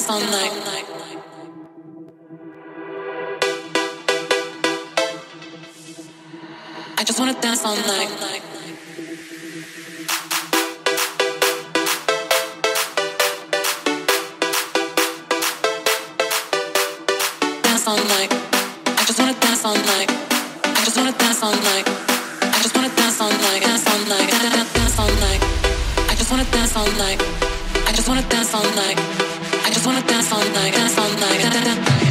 dance all night. I just wanna dance all night. Dance all night. I just wanna dance all night. I just wanna dance all night. I just wanna dance all night. Dance all night. Dance all night. I just wanna dance all night. I just wanna dance all night. I just wanna dance all night. Dance all night.